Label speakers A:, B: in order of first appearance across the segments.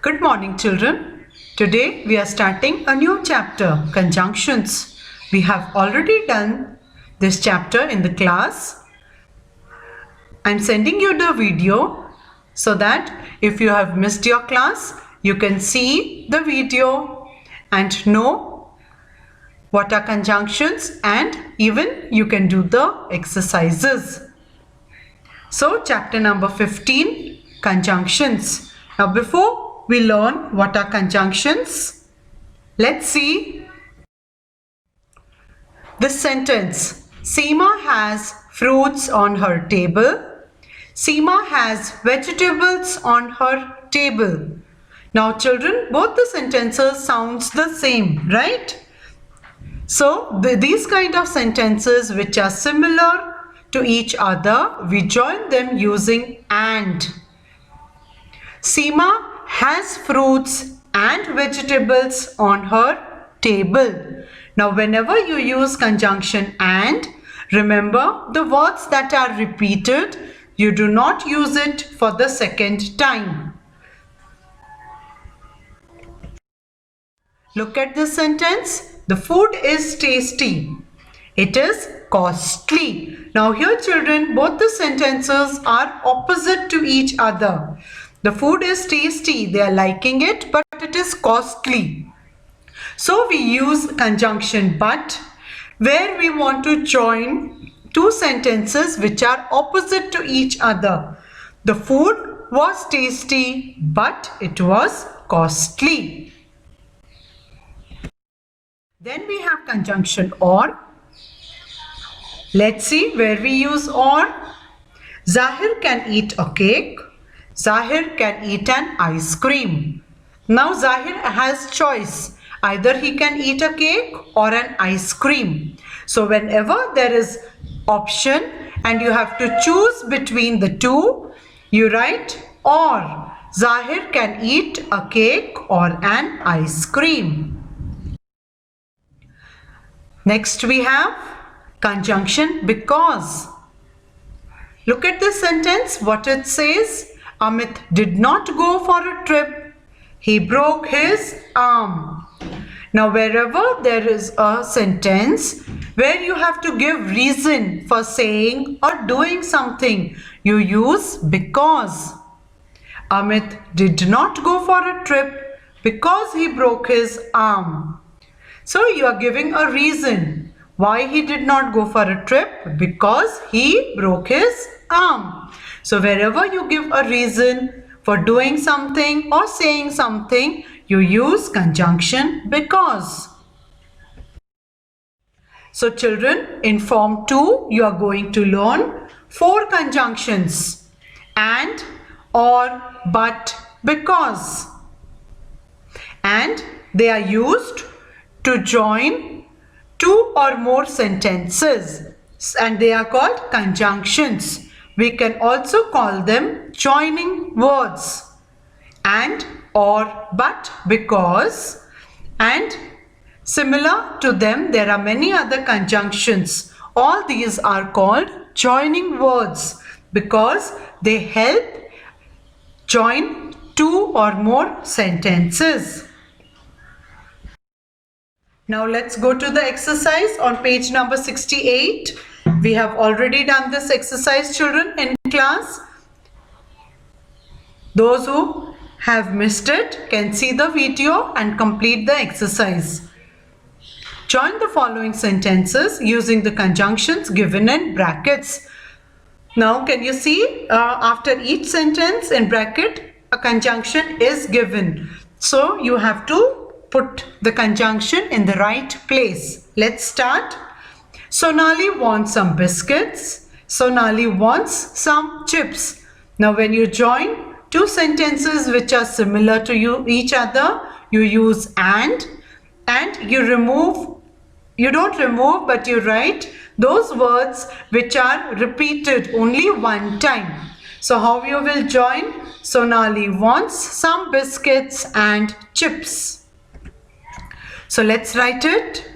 A: Good morning, children. Today we are starting a new chapter, conjunctions. We have already done this chapter in the class. I'm sending you the video so that if you have missed your class, you can see the video and know what are conjunctions, and even you can do the exercises. So chapter number 15, conjunctions. Now before we learn what are conjunctions, let's see this sentence. Seema has fruits on her table. Seema has vegetables on her table. Now children, both the sentences sounds the same, right? So these kind of sentences which are similar to each other, we join them using and. Seema has fruits and vegetables on her table. Now whenever you use conjunction and, remember the words that are repeated, you do not use it for the second time. Look at this sentence. The food is tasty. It is costly. Now here children, both the sentences are opposite to each other. The food is tasty. They are liking it, but it is costly. So we use conjunction but where we want to join two sentences which are opposite to each other. The food was tasty, but it was costly. Then we have conjunction or. Let's see where we use or. Zahir can eat a cake. Zahir can eat an ice cream. Now Zahir has choice. Either he can eat a cake or an ice cream. So whenever there is option and you have to choose between the two, you write or. Zahir can eat a cake or an ice cream. Next we have conjunction because. Look at this sentence, what it says. Amit did not go for a trip. He broke his arm. Now wherever there is a sentence where you have to give reason for saying or doing something, you use because. Amit did not go for a trip because he broke his arm. So you are giving a reason why he did not go for a trip, because he broke his arm. So wherever you give a reason for doing something or saying something, you use conjunction because. So children, in form 2, you are going to learn 4 conjunctions: and, or, but, because. And they are used to join 2 or more sentences, and they are called conjunctions. We can also call them joining words. And, or, but, because. And similar to them, there are many other conjunctions. All these are called joining words because they help join 2 or more sentences. Now let's go to the exercise on page number 68. We have already done this exercise, children, in class. Those who have missed it can see the video and complete the exercise. Join the following sentences using the conjunctions given in brackets. Now can you see after each sentence in bracket a conjunction is given. So you have to put the conjunction in the right place. Let's start. Sonali wants some biscuits. Sonali wants some chips. Now when you join 2 sentences which are similar to each other, you use and you don't remove but you write those words which are repeated only one time. So how you will join? Sonali wants some biscuits and chips. So let's write it.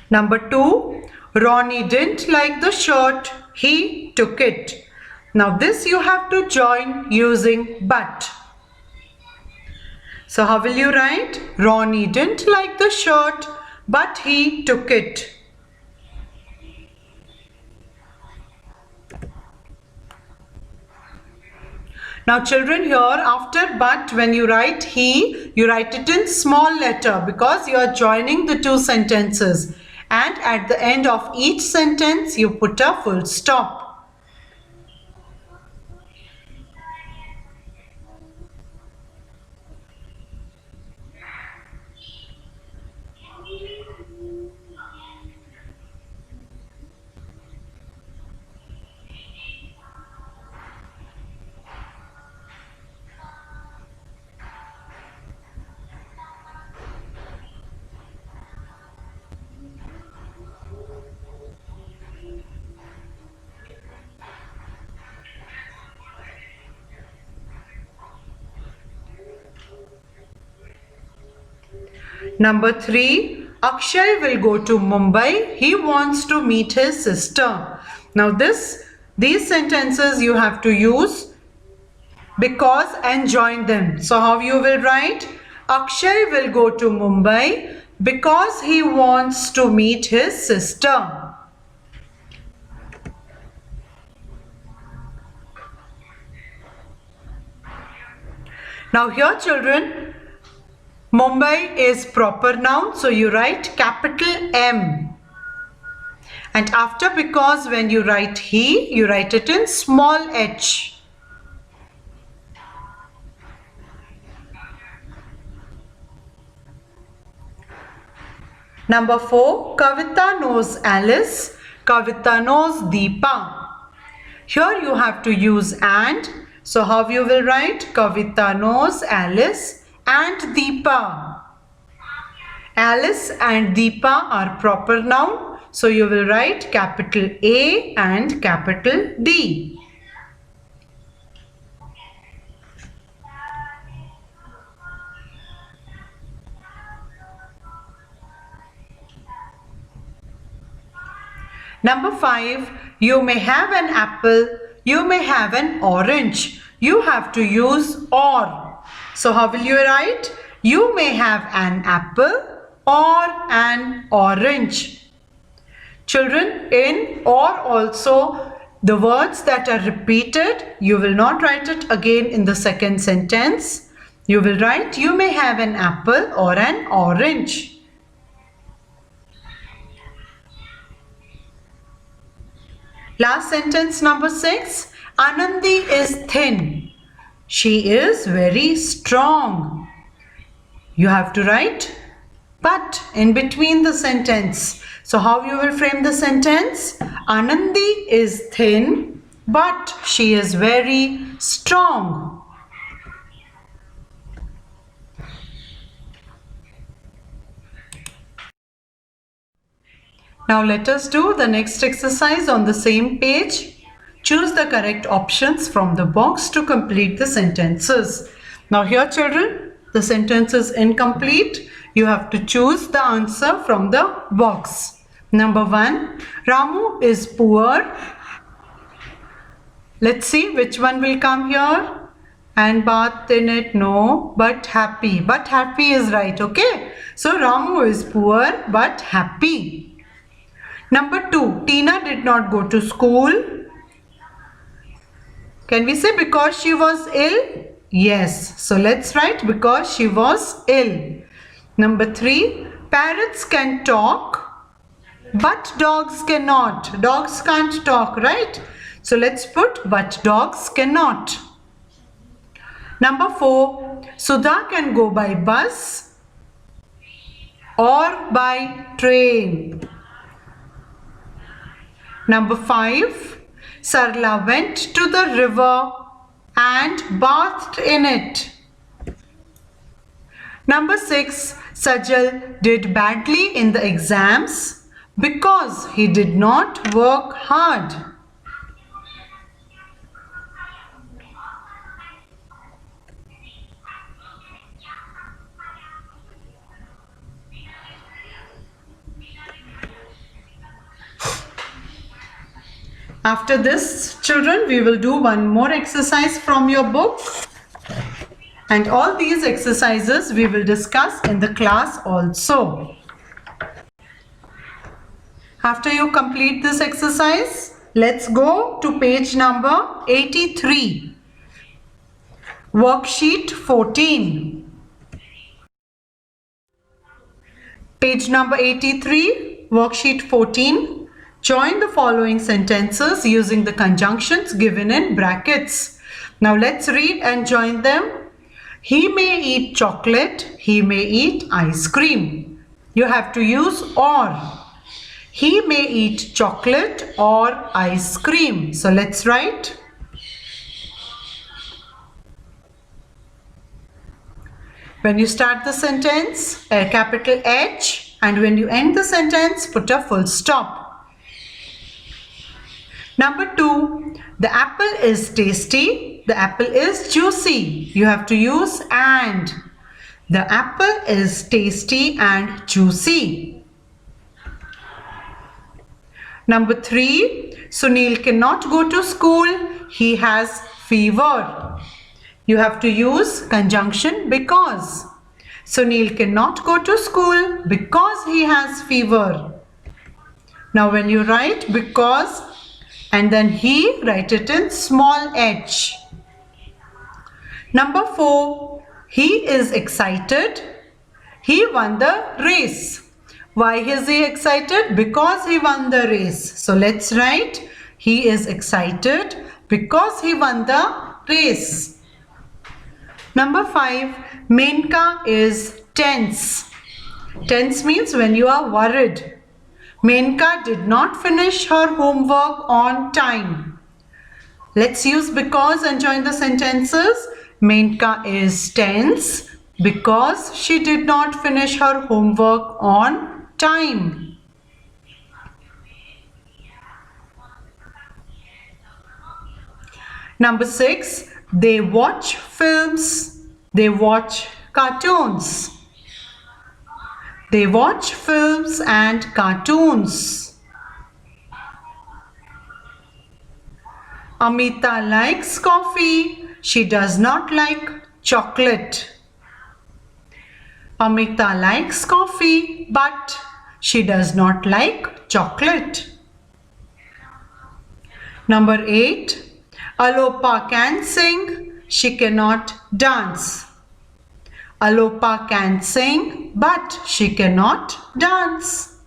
A: Number 2, Ronnie didn't like the shirt. He took it. Now this you have to join using but. So how will you write? Ronnie didn't like the shirt, but he took it. Now children, here after but, when you write he, you write it in small letter because you are joining the two sentences. And at the end of each sentence, you put a full stop. Number 3, Akshay will go to Mumbai. He wants to meet his sister. Now these sentences you have to use because and join them. So how you will write? Akshay will go to Mumbai because he wants to meet his sister. Now here children, Mumbai is proper noun, so you write capital M. And after because, when you write he, you write it in small h. Number 4, Kavita knows Alice. Kavita knows Deepa. Here you have to use and. So how you will write? Kavita knows Alice and Deepa. Alice and Deepa are proper noun. So you will write capital A and capital D. Number 5, you may have an apple, you may have an orange. You have to use or. So how will you write? You may have an apple or an orange. Children, in or also the words that are repeated, you will not write it again in the second sentence. You will write you may have an apple or an orange. Last sentence number 6. Anandi is thin. She is very strong. You have to write but in between the sentence. So how you will frame the sentence? Anandi is thin, but she is very strong. Now let us do the next exercise on the same page. Choose the correct options from the box to complete the sentences. Now here children, the sentence is incomplete. You have to choose the answer from the box. Number 1, Ramu is poor. Let's see which one will come here. And bath in it, no, but happy. But happy is right, okay? So Ramu is poor but happy. Number 2, Tina did not go to school. Can we say because she was ill? Yes. So let's write because she was ill. Number 3, parrots can talk, but dogs cannot. Dogs can't talk, right? So let's put but dogs cannot. Number 4, Sudha can go by bus or by train. Number 5, Sarla went to the river and bathed in it. Number 6, Sajal did badly in the exams because he did not work hard. After this, children, we will do one more exercise from your book. And all these exercises we will discuss in the class also. After you complete this exercise, let's go to page number 83. Worksheet 14. Page number 83, worksheet 14. Join the following sentences using the conjunctions given in brackets. Now let's read and join them. He may eat chocolate. He may eat ice cream. You have to use or. He may eat chocolate or ice cream. So let's write. When you start the sentence, a capital H, and when you end the sentence, put a full stop. Number 2, the apple is tasty. The apple is juicy. You have to use and. The apple is tasty and juicy. Number 3, Sunil cannot go to school. He has fever. You have to use conjunction because. Sunil cannot go to school because he has fever. Now when you write because and then he, write it in small h. Number 4, he is excited. He won the race. Why is he excited? Because he won the race. So let's write, he is excited because he won the race. Number 5, Menka is tense. Tense means when you are worried. Menka did not finish her homework on time. Let's use because and join the sentences. Menka is tense because she did not finish her homework on time. Number 6, they watch films. They watch cartoons. They watch films and cartoons. Amita likes coffee. She does not like chocolate. Amita likes coffee, but she does not like chocolate. Number 8, Alopa can sing. She cannot dance. Alopa can sing, but she cannot dance.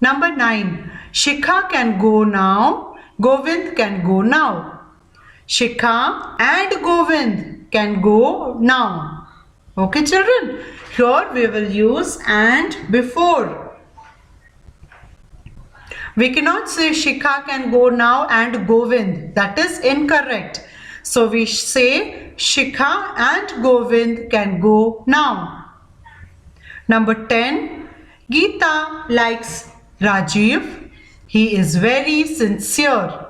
A: Number 9, Shikha can go now. Govind can go now. Shikha and Govind can go now. Okay, children, here we will use and before. We cannot say Shikha can go now and Govind. That is incorrect. So we say Shikha and Govind can go now. Number 10, Geeta likes Rajiv. He is very sincere.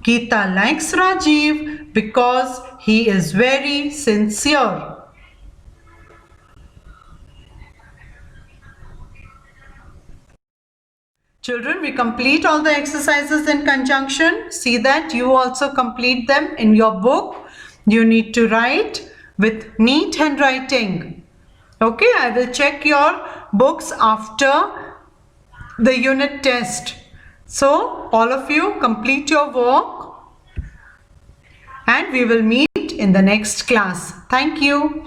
A: Geeta likes Rajiv because he is very sincere. Children, we complete all the exercises in conjunction. See that you also complete them in your book. You need to write with neat handwriting. Okay, I will check your books after the unit test. So, all of you complete your work and we will meet in the next class. Thank you.